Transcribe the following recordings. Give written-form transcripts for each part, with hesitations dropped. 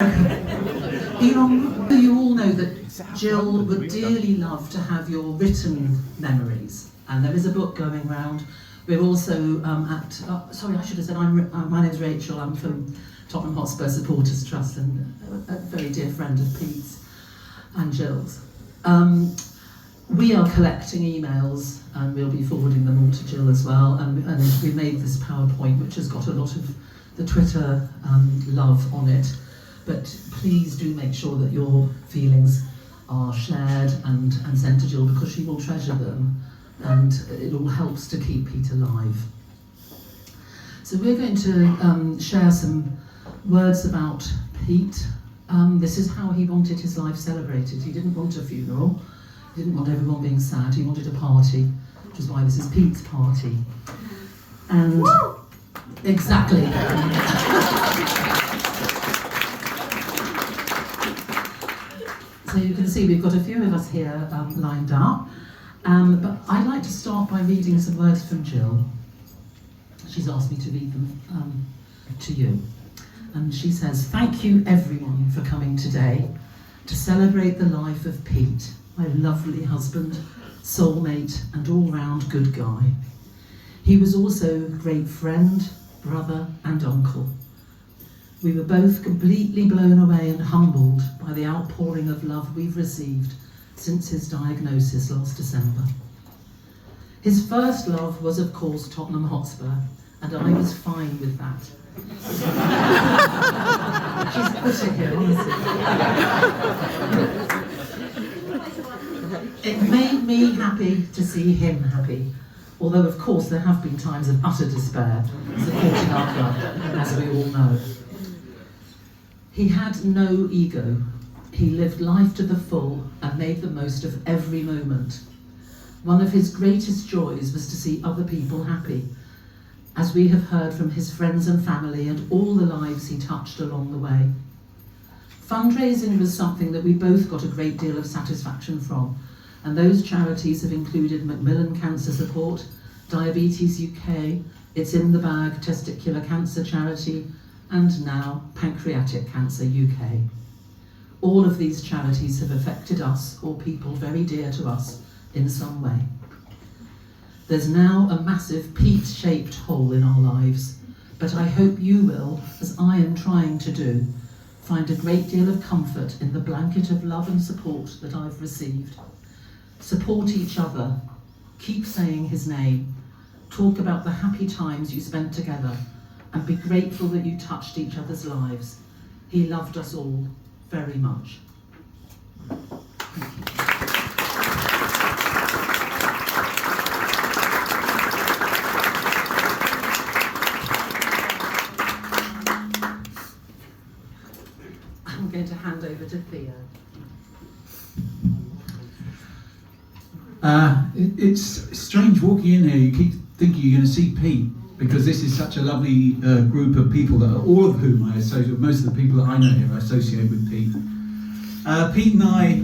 You all know that Jill would dearly love to have your written memories, and there is a book going round. We're also sorry, I should have said, my name's Rachel, I'm from Tottenham Hotspur Supporters Trust and a very dear friend of Pete's and Jill's. We are collecting emails and we'll be forwarding them all to Jill as well, and we made this PowerPoint which has got a lot of the Twitter love on it. But please do make sure that your feelings are shared and sent to Jill, because she will treasure them, and it all helps to keep Pete alive. So we're going to share some words about Pete. This is how he wanted his life celebrated. He didn't want a funeral, he didn't want everyone being sad, he wanted a party, which is why this is Pete's party. And woo! Exactly. So you can see we've got a few of us here lined up, but I'd like to start by reading some words from Jill. She's asked me to read them to you. And she says, "Thank you everyone for coming today to celebrate the life of Pete, my lovely husband, soulmate and all-round good guy. He was also a great friend, brother and uncle. We were both completely blown away and humbled by the outpouring of love we've received since his diagnosis last December. His first love was, of course, Tottenham Hotspur, and I was fine with that." She's put it here, honestly. "It made me happy to see him happy, although of course there have been times of utter despair supporting our club, as we all know. He had no ego. He lived life to the full and made the most of every moment. One of his greatest joys was to see other people happy, as we have heard from his friends and family and all the lives he touched along the way. Fundraising was something that we both got a great deal of satisfaction from, and those charities have included Macmillan Cancer Support, Diabetes UK, It's in the Bag Testicular Cancer Charity, and now Pancreatic Cancer UK. All of these charities have affected us or people very dear to us in some way. There's now a massive Pete-shaped hole in our lives, but I hope you will, as I am trying to do, find a great deal of comfort in the blanket of love and support that I've received. Support each other, keep saying his name, talk about the happy times you spent together, and be grateful that you touched each other's lives. He loved us all very much." Thank you. I'm going to hand over to Theo. It's strange walking in here. You keep thinking you're going to see Pete, because this is such a lovely group of people, that all of whom I associate, most of the people that I know here I associate with Pete. Pete and I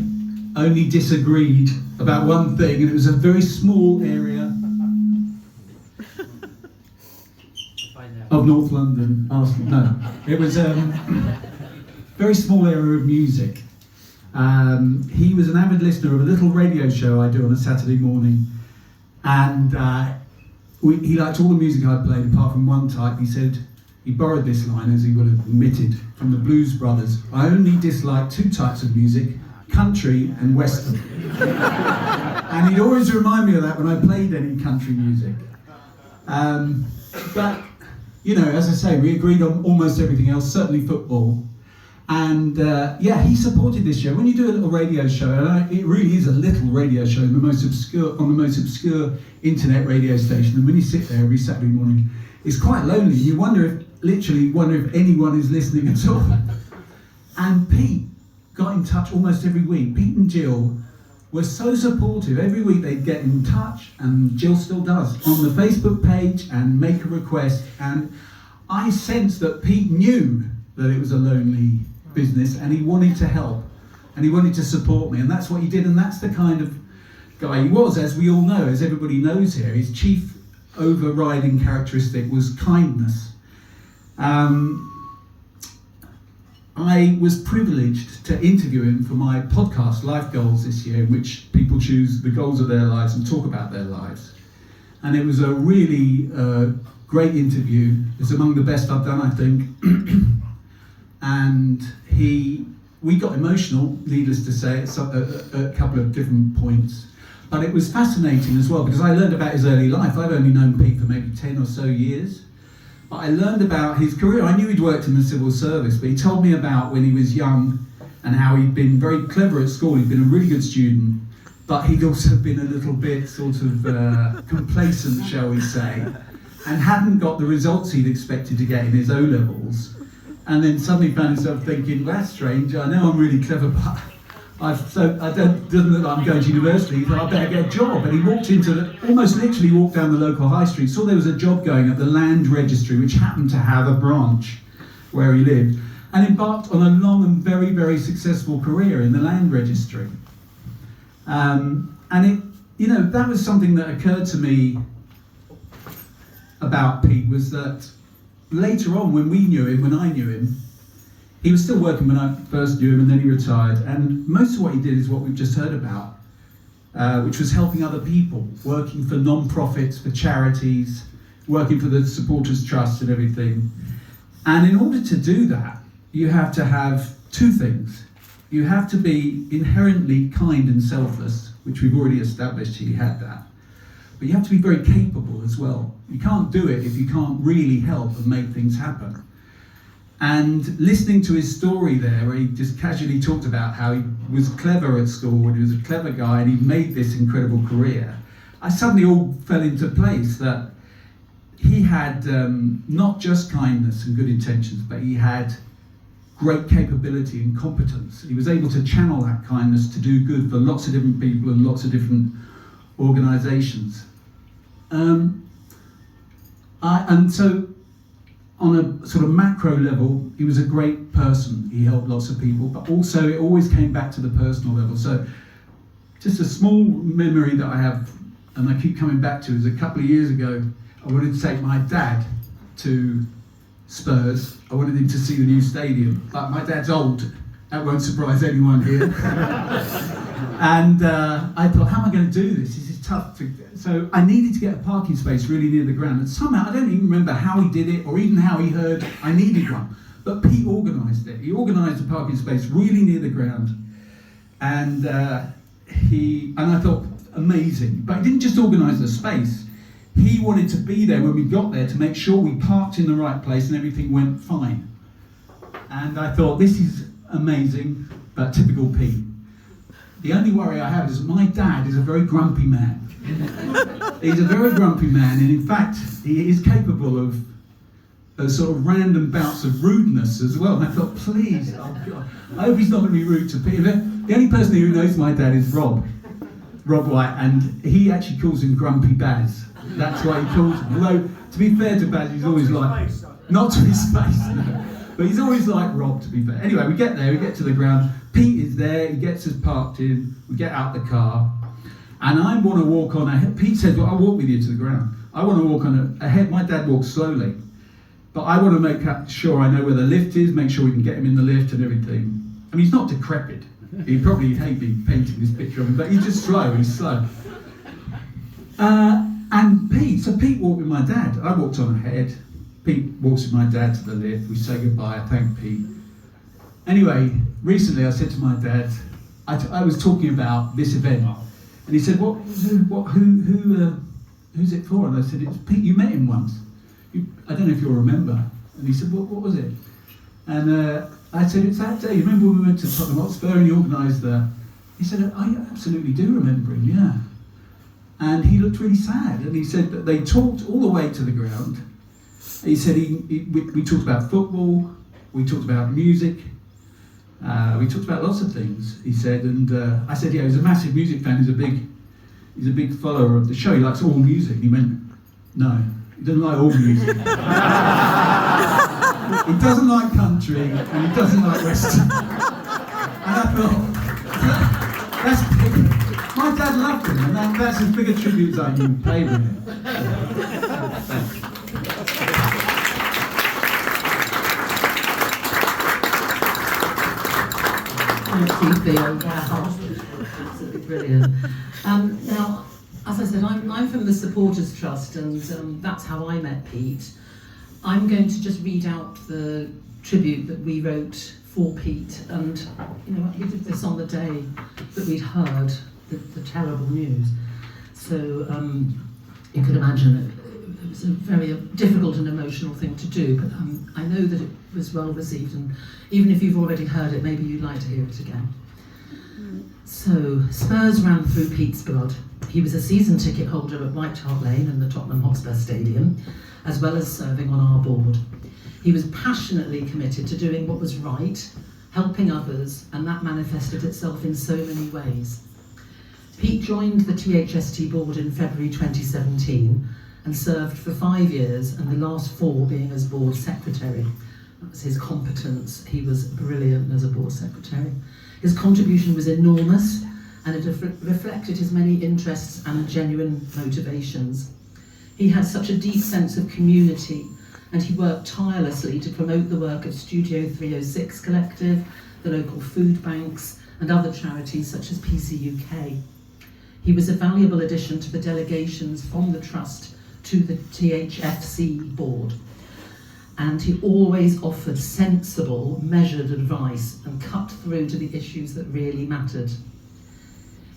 only disagreed about one thing, and it was a very small area of North London. No, it was a very small area of music. He was an avid listener of a little radio show I do on a Saturday morning, and he liked all the music I played apart from one type. He said, he borrowed this line, as he would have admitted, from the Blues Brothers: "I only dislike two types of music, country and western." And he'd always remind me of that when I played any country music. But, you know, as I say, we agreed on almost everything else, certainly football. And he supported this show. When you do a little radio show, and it really is a little radio show on the most obscure internet radio station, and when you sit there every Saturday morning, it's quite lonely. You literally wonder if anyone is listening at all. And Pete got in touch almost every week. Pete and Jill were so supportive. Every week they'd get in touch, and Jill still does, on the Facebook page and make a request. And I sensed that Pete knew that it was a lonely business, and he wanted to help, and he wanted to support me, and that's what he did. And that's the kind of guy he was, as we all know, as everybody knows here. His chief overriding characteristic was kindness. I was privileged to interview him for my podcast, Life Goals, this year, in which people choose the goals of their lives and talk about their lives. And it was a really great interview. It's among the best I've done, I think. And we got emotional, needless to say, at a couple of different points. But it was fascinating as well, because I learned about his early life. I've only known Pete for maybe 10 or so years. But I learned about his career. I knew he'd worked in the civil service, but he told me about when he was young and how he'd been very clever at school. He'd been a really good student, but he'd also been a little bit sort of complacent, shall we say, and hadn't got the results he'd expected to get in his O-levels. And then suddenly found himself thinking, well, that's strange, I know I'm really clever, but doesn't look like I'm going to university, so I better get a job. And he walked almost literally walked down the local high street, saw there was a job going at the Land Registry, which happened to have a branch where he lived, and embarked on a long and very, very successful career in the Land Registry. And that was something that occurred to me about Pete, was that later on, when I knew him, he was still working when I first knew him, and then he retired. And most of what he did is what we've just heard about, which was helping other people, working for non-profits, for charities, working for the Supporters Trust and everything. And in order to do that, you have to have two things. You have to be inherently kind and selfless, which we've already established he had that. But you have to be very capable as well. You can't do it if you can't really help and make things happen. And listening to his story there, where he just casually talked about how he was clever at school and he was a clever guy and he made this incredible career, I suddenly all fell into place that he had not just kindness and good intentions, but he had great capability and competence. He was able to channel that kindness to do good for lots of different people and lots of different organisations. And so, on a sort of macro level, he was a great person. He helped lots of people, but also it always came back to the personal level. So just a small memory that I have, and I keep coming back to, is a couple of years ago, I wanted to take my dad to Spurs. I wanted him to see the new stadium, but my dad's old. That won't surprise anyone here. And I thought, how am I going to do this? This is tough. So I needed to get a parking space really near the ground. And somehow, I don't even remember how he did it or even how he heard I needed one. But Pete organised it. He organised a parking space really near the ground. And I thought, amazing. But he didn't just organise the space. He wanted to be there when we got there to make sure we parked in the right place and everything went fine. And I thought, this is amazing, but typical Pete. The only worry I have is my dad is a very grumpy man. He's a very grumpy man, and in fact, he is capable of sort of random bouts of rudeness as well. And I thought, please, oh God, I hope he's not going to be rude to Peter. The only person who knows my dad is Rob White, and he actually calls him Grumpy Baz. That's why he calls him. Although, to be fair to Baz, he's always like, not to his face, no. But he's always like Rob, to be fair. Anyway, we get there, we get to the ground. Pete is there, he gets us parked in, we get out the car, and I want to walk on ahead. Pete says, well, I'll walk with you to the ground. I want to walk on ahead. My dad walks slowly, but I want to make sure I know where the lift is, make sure we can get him in the lift and everything. I mean, he's not decrepit. He'd probably hate me painting this picture of him, but he's just slow, he's slow. And Pete walked with my dad. I walked on ahead. Pete walks with my dad to the lift. We say goodbye. I thank Pete. Anyway, recently I said to my dad, I was talking about this event, and he said, who's it for? And I said, it's Pete. You met him once. I don't know if you'll remember. And he said, what was it? And I said, it's that day. You remember when we went to Tottenham Hotspur and he organised the... He said, I absolutely do remember him, yeah. And he looked really sad. And he said that they talked all the way to the ground. He said we talked about football, we talked about music, we talked about lots of things, he said. And I said, yeah, he's a massive music fan, he's a big follower of the show, he likes all music. He went, no, he doesn't like all music. He doesn't like country, and he doesn't like Western. And I thought, that's big. My dad loved him, and that's as big a tribute as I can pay with him. Thanks. Thank you, Theo. Wow. Absolutely brilliant. Now, as I said, I'm from the Supporters Trust, and that's how I met Pete. I'm going to just read out the tribute that we wrote for Pete, and you know, he did this on the day that we'd heard the terrible news. So you could imagine it was a very difficult and emotional thing to do, but I know that it was well received, and even if you've already heard it, maybe you'd like to hear it again. So, Spurs ran through Pete's blood. He was a season ticket holder at White Hart Lane and the Tottenham Hotspur Stadium, as well as serving on our board. He was passionately committed to doing what was right, helping others, and that manifested itself in so many ways. Pete joined the THST board in February 2017 and served for 5 years, and the last 4 being as board secretary. That was his competence. He was brilliant as a board secretary. His contribution was enormous, and it reflected his many interests and genuine motivations. He had such a deep sense of community, and he worked tirelessly to promote the work of Studio 306 Collective, the local food banks, and other charities such as PC UK. He was a valuable addition to the delegations from the Trust to the THFC board, and he always offered sensible, measured advice and cut through to the issues that really mattered.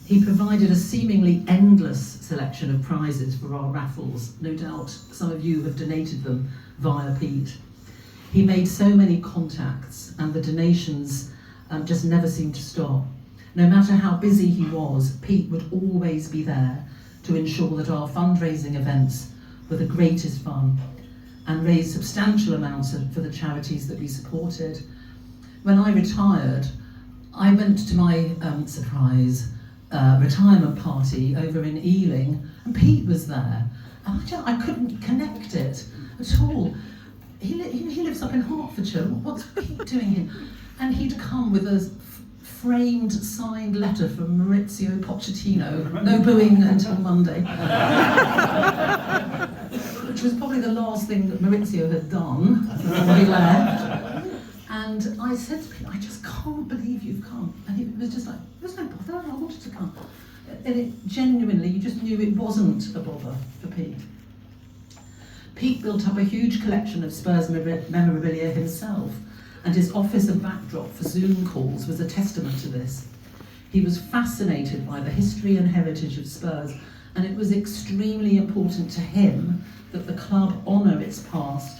He provided a seemingly endless selection of prizes for our raffles. No doubt some of you have donated them via Pete. He made so many contacts, and the donations just never seemed to stop. No matter how busy he was, Pete would always be there to ensure that our fundraising events were the greatest fun and raised substantial amounts for the charities that we supported. When I retired, I went to my surprise retirement party over in Ealing, and Pete was there, and I couldn't connect it at all. He lives up in Hertfordshire. What's Pete doing here? And he'd come with a framed, signed letter from Maurizio Pochettino, no booing until Monday, which was probably the last thing that Maurizio had done before he left. And I said to Pete, I just can't believe you've come. And he was just like, there's no bother, I wanted to come. And it genuinely, you just knew it wasn't a bother for Pete. Pete built up a huge collection of Spurs memorabilia himself, and his office and backdrop for Zoom calls was a testament to this. He was fascinated by the history and heritage of Spurs, and it was extremely important to him that the club honour its past,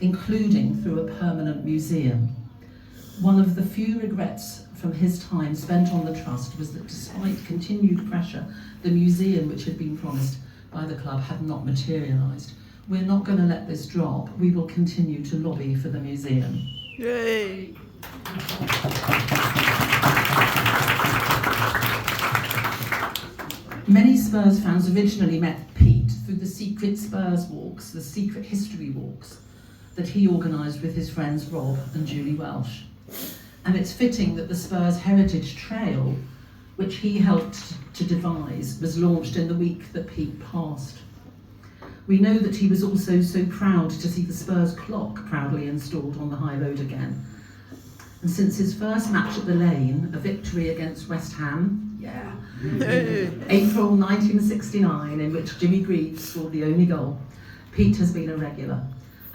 including through a permanent museum. One of the few regrets from his time spent on the Trust was that despite continued pressure, the museum which had been promised by the club had not materialised. We're not going to let this drop. We will continue to lobby for the museum. Yay! Many Spurs fans originally met Pete through the secret Spurs walks, the secret history walks that he organised with his friends Rob and Julie Welsh. And it's fitting that the Spurs Heritage Trail, which he helped to devise, was launched in the week that Pete passed. We know that he was also so proud to see the Spurs clock proudly installed on the High Road again. And since his first match at the Lane, a victory against West Ham, April 1969, in which Jimmy Greaves scored the only goal, Pete has been a regular.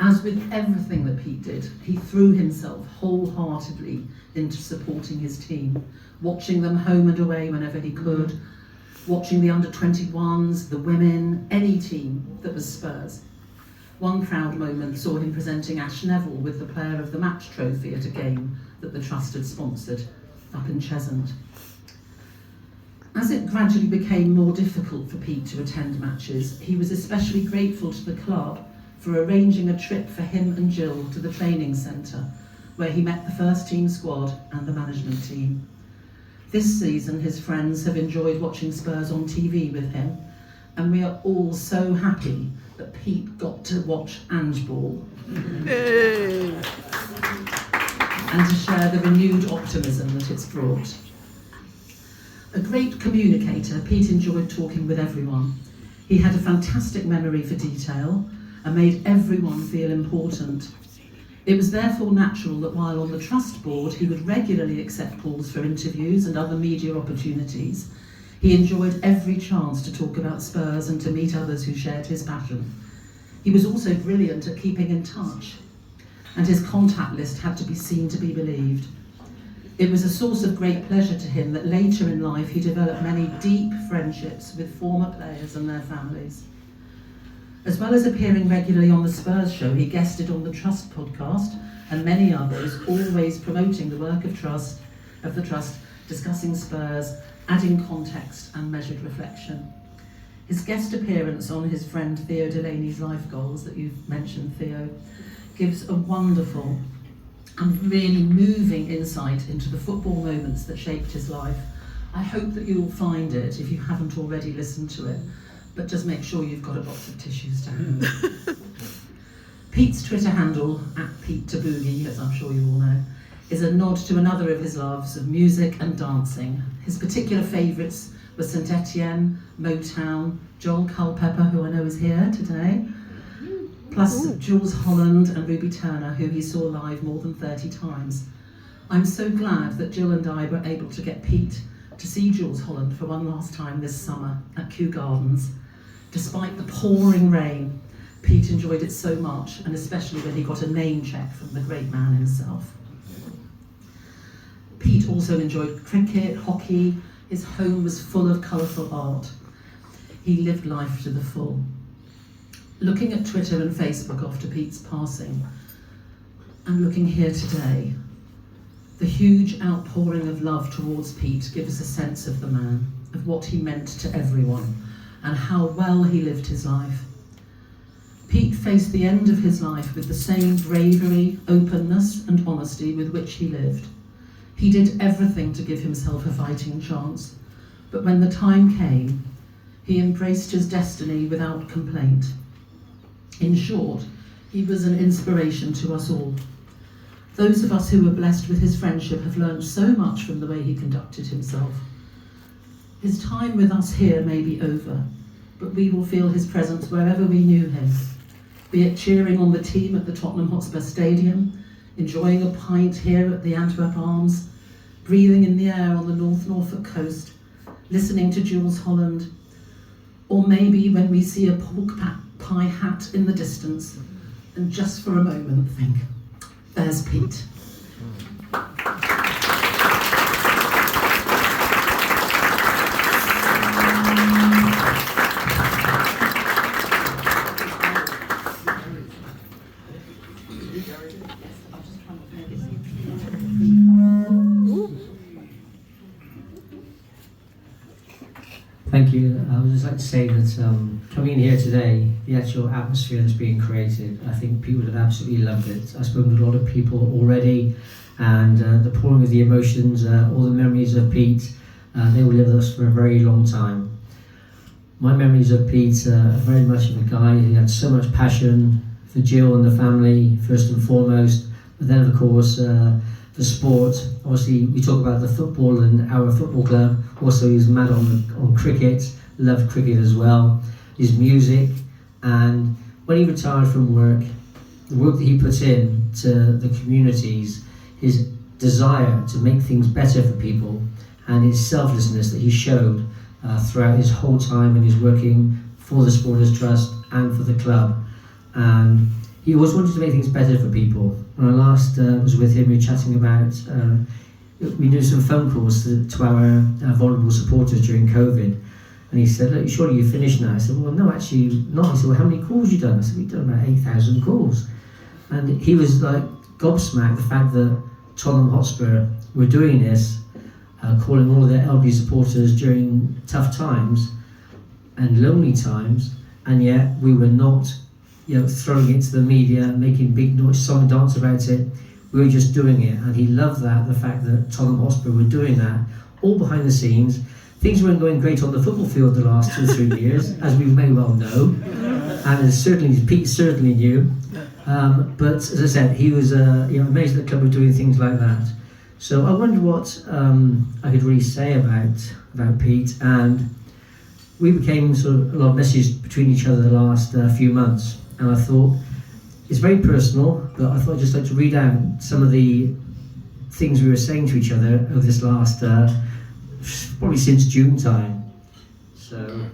As with everything that Pete did, he threw himself wholeheartedly into supporting his team, watching them home and away whenever he could, watching the under-21s, the women, any team that was Spurs. One proud moment saw him presenting Ash Neville with the Player of the Match trophy at a game that the Trust had sponsored up in Cheshunt. As it gradually became more difficult for Pete to attend matches, he was especially grateful to the club for arranging a trip for him and Jill to the training centre, where he met the first team squad and the management team. This season, his friends have enjoyed watching Spurs on TV with him, and we are all so happy that Pete got to watch Ange Ball and to share the renewed optimism that it's brought. A great communicator, Pete enjoyed talking with everyone. He had a fantastic memory for detail and made everyone feel important. It was therefore natural that while on the Trust board he would regularly accept calls for interviews and other media opportunities, he enjoyed every chance to talk about Spurs and to meet others who shared his passion. He was also brilliant at keeping in touch, and his contact list had to be seen to be believed. It was a source of great pleasure to him that later in life he developed many deep friendships with former players and their families. As well as appearing regularly on the Spurs show, he guested on the Trust podcast and many others, always promoting the work of the Trust, discussing Spurs, adding context and measured reflection. His guest appearance on his friend Theo Delaney's Life Goals, that you've mentioned, Theo, gives a wonderful and really moving insight into the football moments that shaped his life. I hope that you'll find it if you haven't already listened to it, but just make sure you've got a box of tissues to hand. Pete's Twitter handle, @PeteTaboogie, as I'm sure you all know, is a nod to another of his loves of music and dancing. His particular favourites were St Etienne, Motown, Joel Culpepper, who I know is here today, plus Jools Holland and Ruby Turner, who he saw live more than 30 times. I'm so glad that Jill and I were able to get Pete to see Jools Holland for one last time this summer at Kew Gardens. Despite the pouring rain, Pete enjoyed it so much, and especially when he got a name check from the great man himself. Pete also enjoyed cricket, hockey. His home was full of colourful art. He lived life to the full. Looking at Twitter and Facebook after Pete's passing, and looking here today, the huge outpouring of love towards Pete gives a sense of the man, of what he meant to everyone, and how well he lived his life. Pete faced the end of his life with the same bravery, openness and honesty with which he lived. He did everything to give himself a fighting chance, but when the time came, he embraced his destiny without complaint. In short, he was an inspiration to us all. Those of us who were blessed with his friendship have learned so much from the way he conducted himself. His time with us here may be over, but we will feel his presence wherever we knew him, be it cheering on the team at the Tottenham Hotspur Stadium, enjoying a pint here at the Antwerp Arms, breathing in the air on the North Norfolk coast, listening to Jools Holland, or maybe when we see a pork pie hat in the distance, and just for a moment think, there's Pete. Thank you. I would just like to say that coming in here today, the actual atmosphere that's being created, I think people have absolutely loved it. I've spoken to a lot of people already, and the pouring of the emotions, all the memories of Pete, they will live with us for a very long time. My memories of Pete are very much of a guy who had so much passion for Jill and the family, first and foremost, but then of course the sport. Obviously we talk about the football and our football club. Also he was mad on cricket, loved cricket as well, his music, and when he retired from work, the work that he put in to the communities, his desire to make things better for people, and his selflessness that he showed throughout his whole time when he was working for the Supporters Trust and for the club. And he always wanted to make things better for people. When I last was with him, we were chatting about, we did some phone calls to our vulnerable supporters during COVID. And he said, look, surely you're finished now. I said, well, no, actually not. He said, well, how many calls have you done? I said, we've done about 8,000 calls. And he was like gobsmacked, the fact that Tottenham Hotspur were doing this, calling all of their elderly supporters during tough times and lonely times, and yet we were not throwing it to the media, making big noise, song and dance about it. We were just doing it, and he loved that, the fact that Tottenham Hotspur were doing that, all behind the scenes. Things weren't going great on the football field the last 2 or 3 years, as we may well know, and certainly Pete certainly knew. But as I said, he was amazed that the club were doing things like that. So I wonder what I could really say about Pete, and we became sort of a lot of messages between each other the last few months, and I thought It's very personal, but I thought I'd just like to read out some of the things we were saying to each other over this last, probably since June time. So,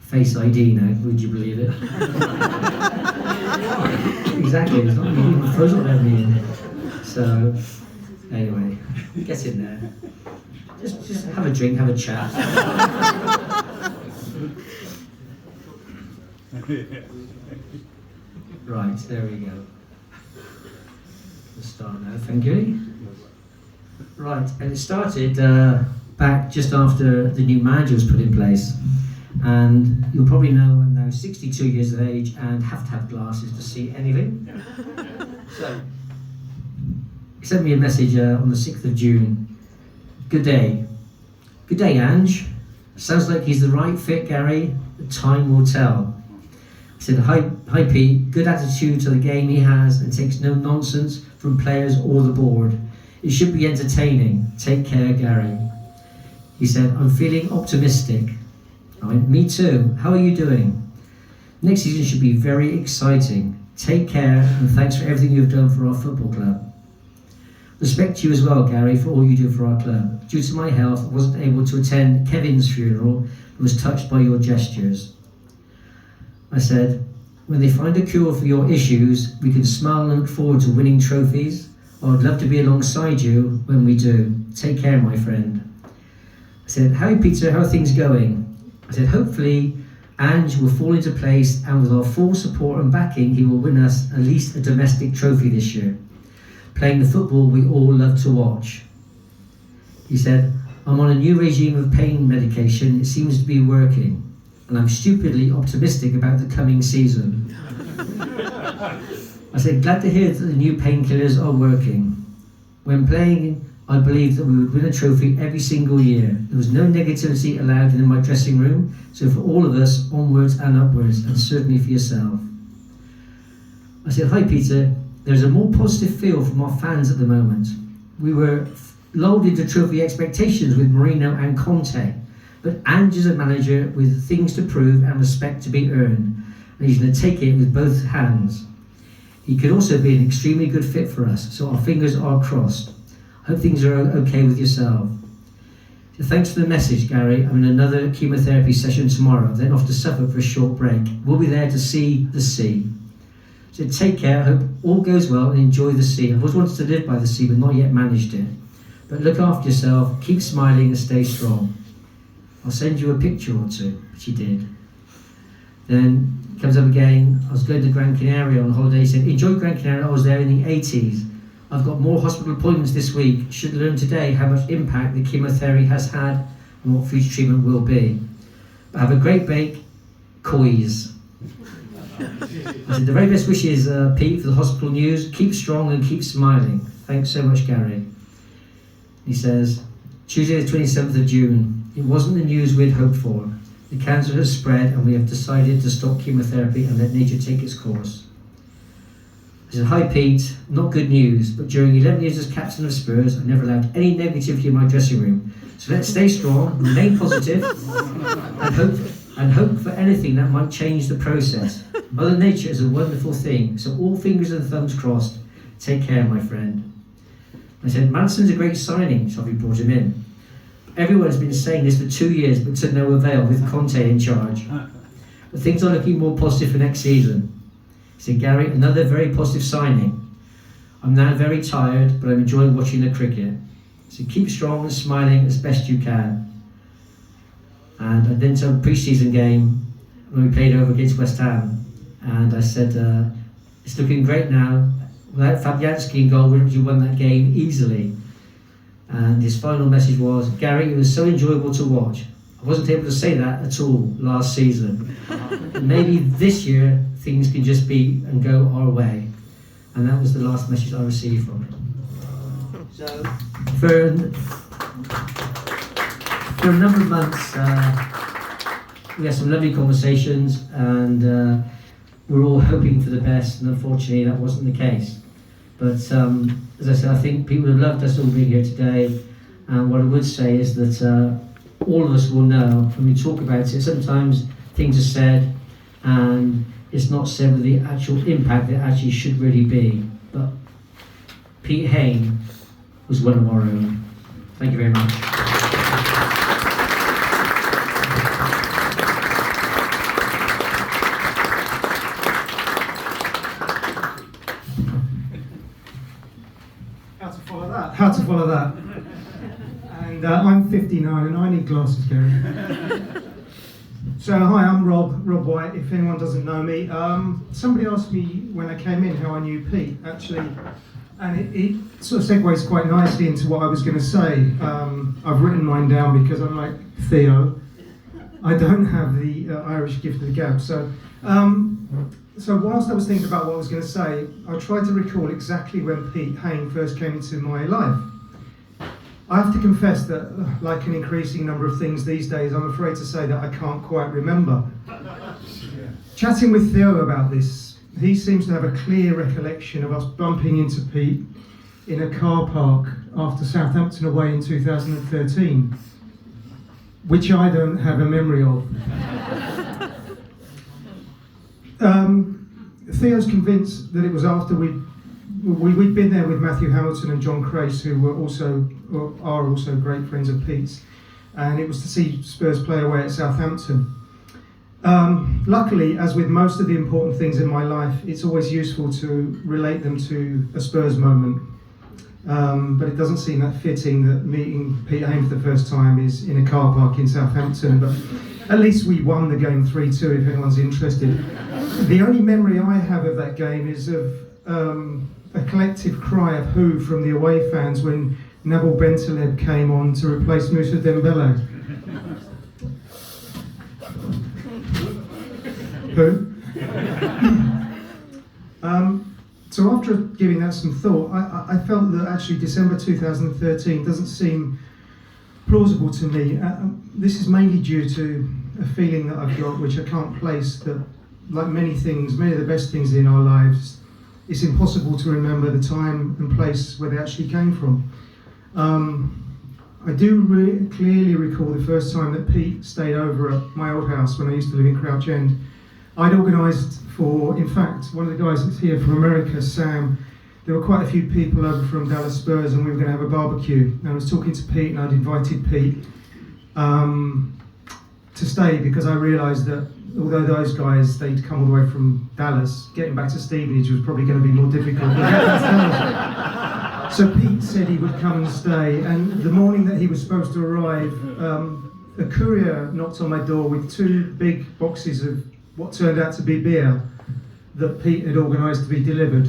Face ID now, would you believe it? Exactly, it's not even frozen at me. So, anyway, get in there. Just have a drink, have a chat. Right, there we go. We'll start now, thank you. Right, and it started back just after the new manager was put in place. And you'll probably know I'm now 62 years of age and have to have glasses to see anything. So, he sent me a message on the 6th of June. Good day. Good day, Ange. Sounds like he's the right fit, Gary. The time will tell. He said, hi Pete. Good attitude to the game he has and takes no nonsense from players or the board. It should be entertaining. Take care, Gary. He said, I'm feeling optimistic. I went, me too. How are you doing? Next season should be very exciting. Take care and thanks for everything you've done for our football club. Respect you as well, Gary, for all you do for our club. Due to my health, I wasn't able to attend Kevin's funeral and was touched by your gestures. I said, when they find a cure for your issues, we can smile and look forward to winning trophies. I would love to be alongside you when we do. Take care, my friend. I said, hi Peter, how are things going? I said, hopefully Ange will fall into place and with our full support and backing, he will win us at least a domestic trophy this year. Playing the football we all love to watch. He said, I'm on a new regime of pain medication. It seems to be working. And I'm stupidly optimistic about the coming season. I said, glad to hear that the new painkillers are working. When playing, I believed that we would win a trophy every single year. There was no negativity allowed in my dressing room, so for all of us, onwards and upwards, and certainly for yourself. I said, hi Peter, there's a more positive feel from our fans at the moment. We were lulled into trophy expectations with Mourinho and Conte, but Ange is a manager with things to prove and respect to be earned, and he's going to take it with both hands. He could also be an extremely good fit for us, so our fingers are crossed. Hope things are okay with yourself. So thanks for the message, Gary. I'm in another chemotherapy session tomorrow, then off to Suffolk for a short break. We'll be there to see the sea. So take care, I hope all goes well and enjoy the sea. I've always wanted to live by the sea but not yet managed it. But look after yourself, keep smiling and stay strong. I'll send you a picture or two, which he did. Then he comes up again, I was going to Gran Canaria on holiday. He said, enjoy Gran Canaria, I was there in the 80s. I've got more hospital appointments this week. Should learn today how much impact the chemotherapy has had and what future treatment will be. But have a great break, Coys. I said, the very best wishes, Pete, for the hospital news. Keep strong and keep smiling. Thanks so much, Gary. He says, Tuesday the 27th of June. It wasn't the news we'd hoped for. The cancer has spread and we have decided to stop chemotherapy and let nature take its course. I said, hi Pete, not good news, but during 11 years as captain of Spurs, I never allowed any negativity in my dressing room. So let's stay strong, remain positive, and hope for anything that might change the process. Mother Nature is a wonderful thing, so all fingers and thumbs crossed. Take care, my friend. I said, Manson's a great signing, so we brought him in. Everyone's been saying this for 2 years, but to no avail with Conte in charge. But things are looking more positive for next season. He said, Gary, another very positive signing. I'm now very tired, but I'm enjoying watching the cricket. So keep strong and smiling as best you can. And I then saw a pre-season game when we played over against West Ham. And I said, it's looking great now. Without Fabianski in goal, you won that game easily. And his final message was, Gary, it was so enjoyable to watch. I wasn't able to say that at all last season. Maybe this year things can just be and go our way. And that was the last message I received from him. So for a number of months we had some lovely conversations and we were all hoping for the best, and unfortunately that wasn't the case. But as I said, I think people have loved us all being here today, and what I would say is that all of us will know when we talk about it, sometimes things are said and it's not said with the actual impact it actually should really be. But Pete Hayne was one of our own. Thank you very much. How to follow that. And I'm 59 and I need glasses, Gary. So hi, I'm Rob White, if anyone doesn't know me. Somebody asked me when I came in how I knew Pete, actually, and it sort of segues quite nicely into what I was going to say. I've written mine down because I'm like Theo. I don't have the Irish gift of the gab. So whilst I was thinking about what I was going to say, I tried to recall exactly when Pete Hayne first came into my life. I have to confess that, like an increasing number of things these days, I'm afraid to say that I can't quite remember. Chatting with Theo about this, he seems to have a clear recollection of us bumping into Pete in a car park after Southampton away in 2013, which I don't have a memory of. Theo's convinced that it was after we'd been there with Matthew Hamilton and John Crace, who are also great friends of Pete's, and it was to see Spurs play away at Southampton. Luckily, as with most of the important things in my life, it's always useful to relate them to a Spurs moment. But it doesn't seem that fitting that meeting Pete Hayne for the first time is in a car park in Southampton, but at least we won the game 3-2 if anyone's interested. The only memory I have of that game is of a collective cry of hoo from the away fans when Nabil Bentaleb came on to replace Moussa Dembele. Who? So after giving that some thought, I felt that actually December 2013 doesn't seem plausible to me. This is mainly due to a feeling that I've got, which I can't place, that like many things, many of the best things in our lives, it's impossible to remember the time and place where they actually came from. I do clearly recall the first time that Pete stayed over at my old house when I used to live in Crouch End. I'd organised for, in fact, one of the guys that's here from America, Sam, there were quite a few people over from Dallas Spurs and we were going to have a barbecue. And I was talking to Pete and I'd invited Pete to stay because I realised that although those guys, they'd come all the way from Dallas, getting back to Stevenage was probably going to be more difficult. So Pete said he would come and stay, and the morning that he was supposed to arrive, a courier knocked on my door with 2 big boxes of what turned out to be beer that Pete had organised to be delivered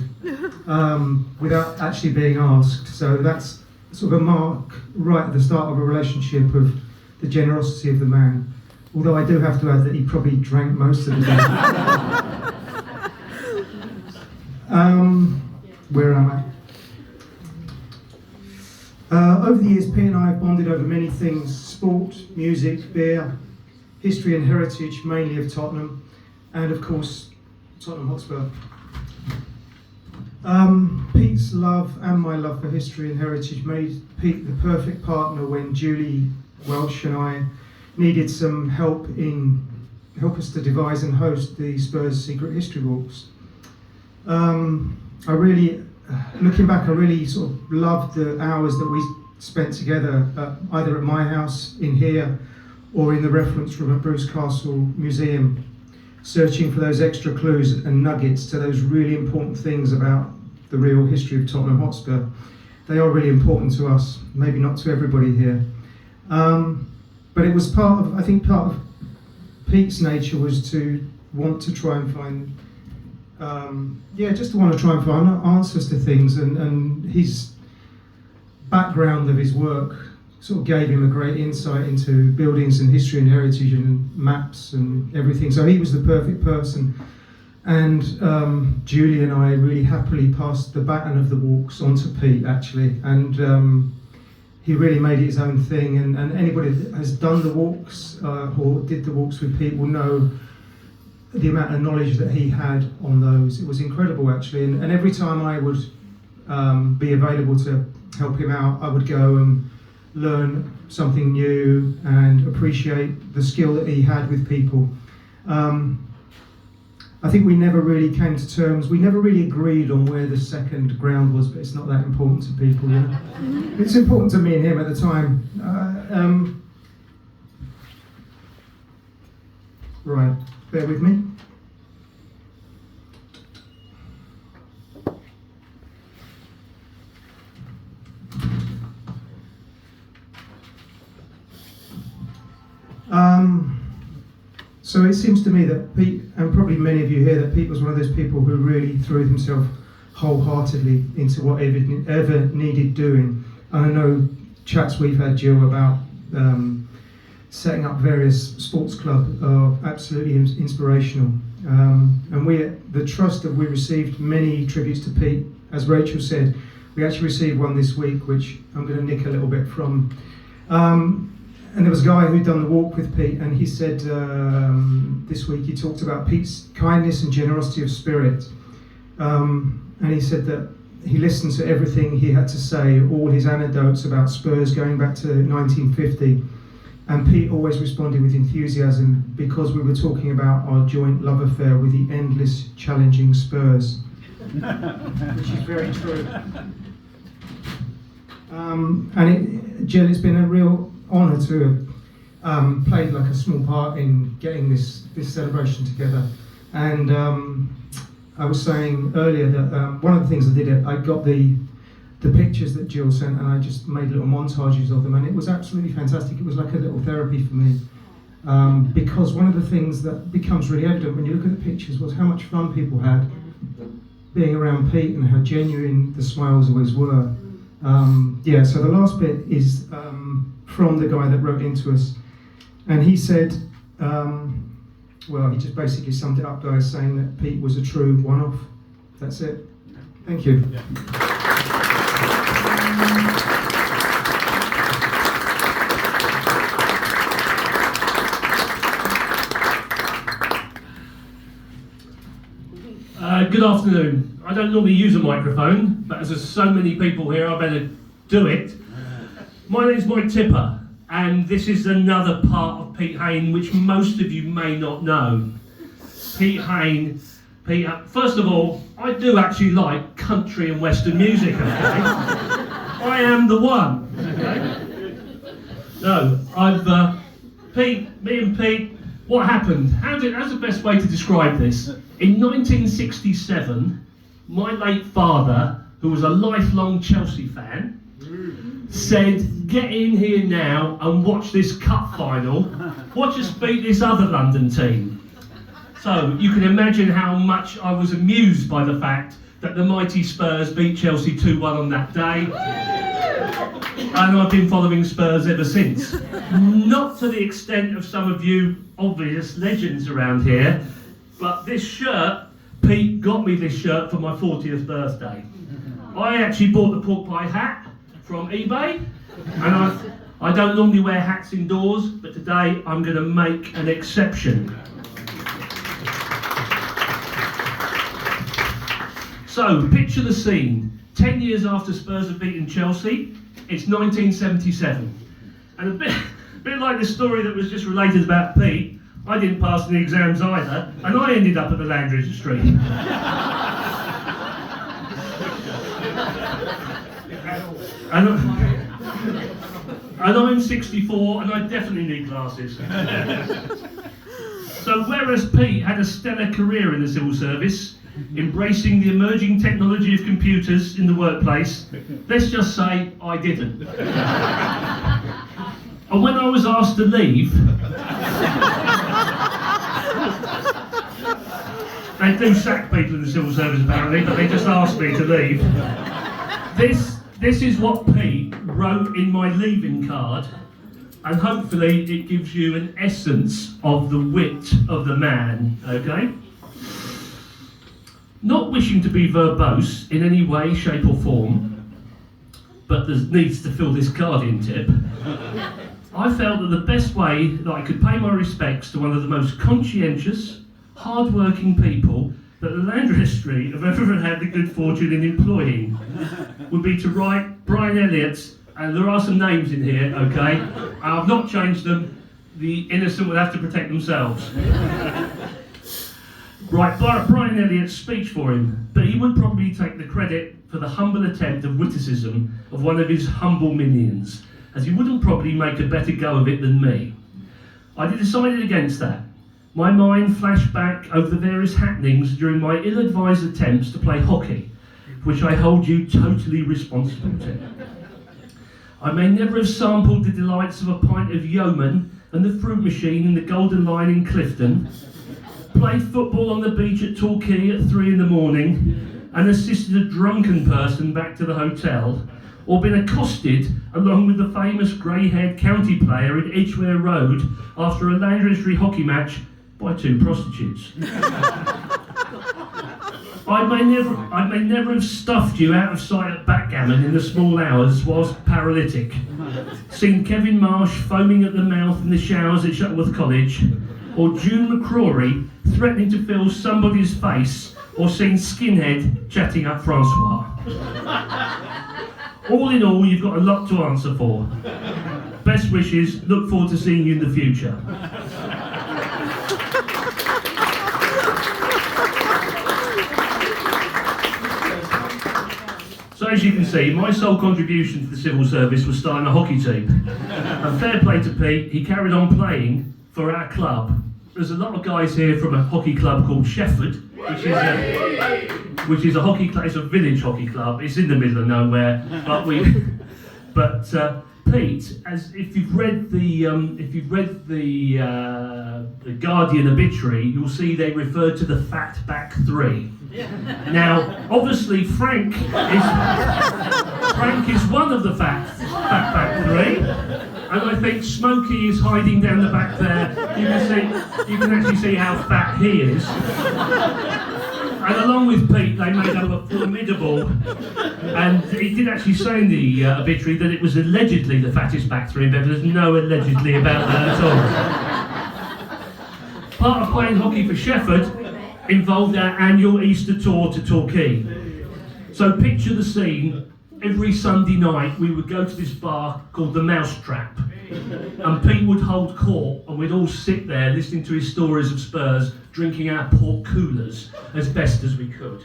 without actually being asked. So that's sort of a mark right at the start of a relationship of the generosity of the man. Although I do have to add that he probably drank most of the day. Where am I? Over the years, Pete and I have bonded over many things: sport, music, beer, history and heritage, mainly of Tottenham, and of course, Tottenham Hotspur. Pete's love and my love for history and heritage made Pete the perfect partner when Julie Welsh and I needed some help us to devise and host the Spurs Secret History Walks. Looking back, I really sort of loved the hours that we spent together, either at my house in here or in the reference room at Bruce Castle Museum, searching for those extra clues and nuggets to those really important things about the real history of Tottenham Hotspur. They are really important to us, maybe not to everybody here. But it was part of Pete's nature was to want to try and find, answers to things, and his background of his work sort of gave him a great insight into buildings and history and heritage and maps and everything. So he was the perfect person. And Julie and I really happily passed the baton of the walks on to Pete, actually. And he really made it his own thing, and anybody that has done the walks or did the walks with Pete will know the amount of knowledge that he had on those. It was incredible, actually, and every time I would be available to help him out, I would go and learn something new and appreciate the skill that he had with people. I think we never really came to terms. We never really agreed on where the second ground was, but it's not that important to people, you know. It's important to me and him at the time. Right, bear with me. So it seems to me that Pete, and probably many of you here, that Pete was one of those people who really threw himself wholeheartedly into whatever needed doing. And I know chats we've had, Jill, about setting up various sports clubs are absolutely inspirational. And the trust that we received, many tributes to Pete. As Rachel said, we actually received one this week, which I'm going to nick a little bit from. And there was a guy who'd done the walk with Pete, and he said this week he talked about Pete's kindness and generosity of spirit. And he said that he listened to everything he had to say, all his anecdotes about Spurs going back to 1950. And Pete always responded with enthusiasm because we were talking about our joint love affair with the endless challenging Spurs, which is very true. Jill, it's been a real honour to have played like a small part in getting this celebration together. And I was saying earlier that one of the things I did, I got the pictures that Jill sent, and I just made little montages of them, and it was absolutely fantastic. It was like a little therapy for me, because one of the things that becomes really evident when you look at the pictures was how much fun people had being around Pete and how genuine the smiles always were. So the last bit is from the guy that wrote into us, and he said, he just basically summed it up by saying that Pete was a true one-off. That's it. Thank you. Yeah. Good afternoon. I don't normally use a microphone, but as there's so many people here, I better do it. My name's Mike Tipper, and this is another part of Pete Hayne which most of you may not know. Pete Hayne, first of all, I do actually like country and western music, okay? I am the one, okay? No, me and Pete, what happened? How's the best way to describe this? In 1967, my late father, who was a lifelong Chelsea fan, said, get in here now and watch this cup final. Watch us beat this other London team. So you can imagine how much I was amused by the fact that the mighty Spurs beat Chelsea 2-1 on that day. And I've been following Spurs ever since. Not to the extent of some of you obvious legends around here, but this shirt, Pete got me this shirt for my 40th birthday. I actually bought the pork pie hat from eBay, and I don't normally wear hats indoors, but today I'm going to make an exception. So, picture the scene. 10 years after Spurs have beaten Chelsea, it's 1977. And a bit like the story that was just related about Pete, I didn't pass any exams either, and I ended up at the land registry. and I'm 64, and I definitely need glasses. So whereas Pete had a stellar career in the civil service, embracing the emerging technology of computers in the workplace, let's just say I didn't. And when I was asked to leave, they do sack people in the civil service apparently, but they just asked me to leave. This is what Pete wrote in my leaving card, and hopefully it gives you an essence of the wit of the man, okay? Not wishing to be verbose in any way, shape or form, but there needs to fill this card in tip, I felt that the best way that I could pay my respects to one of the most conscientious, hard-working people that the land registry have ever had the good fortune in employing would be to write Brian Elliott, and there are some names in here, okay? I've not changed them. The innocent will have to protect themselves. Right, Brian Elliott's speech for him, but he would probably take the credit for the humble attempt of witticism of one of his humble minions, as he wouldn't probably make a better go of it than me. I decided against that. My mind flashed back over the various happenings during my ill-advised attempts to play hockey, which I hold you totally responsible to. I may never have sampled the delights of a pint of Yeoman and the fruit machine in the Golden Line in Clifton, played football on the beach at Torquay at 3 in the morning and assisted a drunken person back to the hotel, or been accosted along with the famous grey-haired county player in Edgware Road after a Landry hockey match by 2 prostitutes. I may never have stuffed you out of sight at backgammon in the small hours whilst paralytic, seen Kevin Marsh foaming at the mouth in the showers at Shuttleworth College, or June McCrory threatening to fill somebody's face, or seen Skinhead chatting up Francois. All in all, you've got a lot to answer for. Best wishes, look forward to seeing you in the future. So as you can see, my sole contribution to the civil service was starting a hockey team. And fair play to Pete, he carried on playing for our club. There's a lot of guys here from a hockey club called Shefford, which is a hockey club. It's a village hockey club. It's in the middle of nowhere. But Pete, as if you've read the Guardian obituary, you'll see they referred to the Fat Back Three. Now, obviously, Frank is one of the fat back three, and I think Smokey is hiding down the back there. You can actually see how fat he is. And along with Pete, they made up a formidable, and he did actually say in the obituary that it was allegedly the fattest back three in Beverley. There's no allegedly about that at all. Part of playing hockey for Shefford involved our annual Easter tour to Torquay. So picture the scene. Every Sunday night we would go to this bar called the Mousetrap, and Pete would hold court, and we'd all sit there listening to his stories of Spurs, drinking our port coolers as best as we could.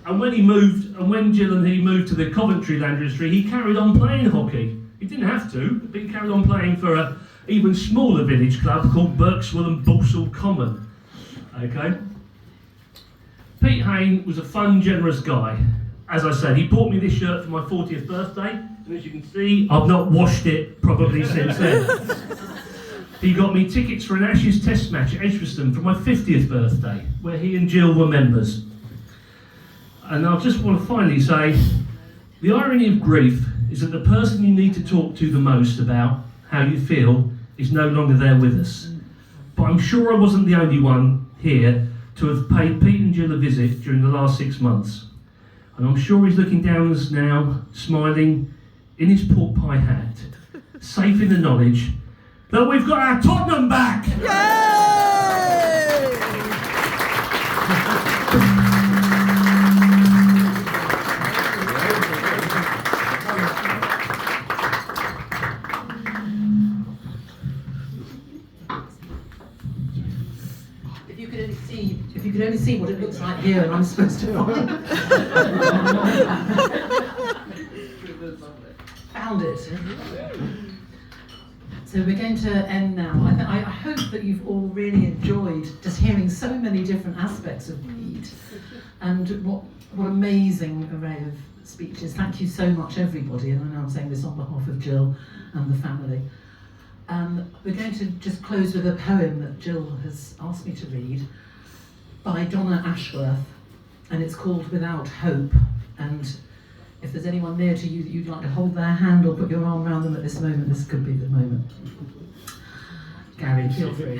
And when Jill and he moved to the Coventry Landry, he carried on playing hockey. He didn't have to, but he carried on playing for a even smaller village club called Berkswell and Balsall Common. Okay? Pete Hayne was a fun, generous guy. As I said, he bought me this shirt for my 40th birthday, and as you can see, I've not washed it probably since then. He got me tickets for an Ashes Test match at Edgbaston for my 50th birthday, where he and Jill were members. And I just want to finally say, the irony of grief is that the person you need to talk to the most about how you feel is no longer there with us. But I'm sure I wasn't the only one here to have paid Pete and Jill a visit during the last 6 months. And I'm sure he's looking down at us now, smiling in his pork pie hat, safe in the knowledge that we've got our Tottenham back! If you could only see what it looks like here, and I'm supposed to found it. So we're going to end now. I hope that you've all really enjoyed just hearing so many different aspects of Pete, and what amazing array of speeches. Thank you so much, everybody, and I know I'm saying this on behalf of Jill and the family. We're going to just close with a poem that Jill has asked me to read by Donna Ashworth, and it's called Without Hope. And if there's anyone near to you that you'd like to hold their hand or put your arm around them at this moment, this could be the moment. Gary, feel free.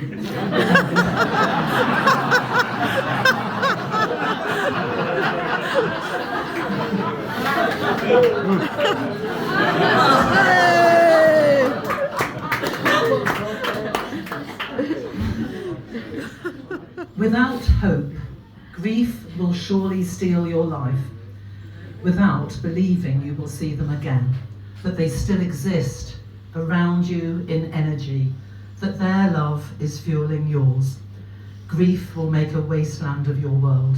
Without hope, grief will surely steal your life. Without believing you will see them again, that they still exist around you in energy, that their love is fueling yours. Grief will make a wasteland of your world.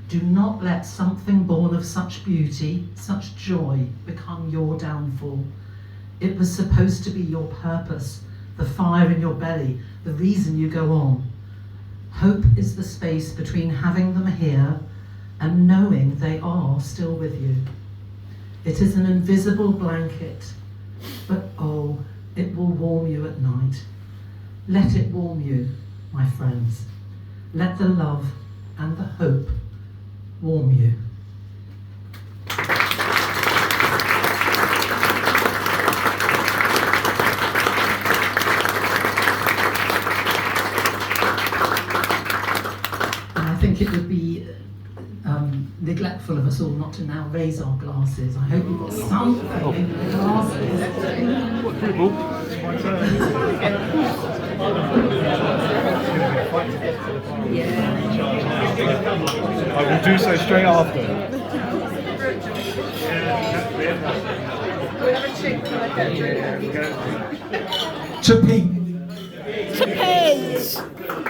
Do not let something born of such beauty, such joy, become your downfall. It was supposed to be your purpose, the fire in your belly, the reason you go on. Hope is the space between having them here and knowing they are still with you. It is an invisible blanket, but oh, it will warm you at night. Let it warm you, my friends. Let the love and the hope warm you. And I think it would be neglectful of us all not to now raise our glasses. I hope you've got something in your glasses. I will do so straight after. To Pete. To Pete!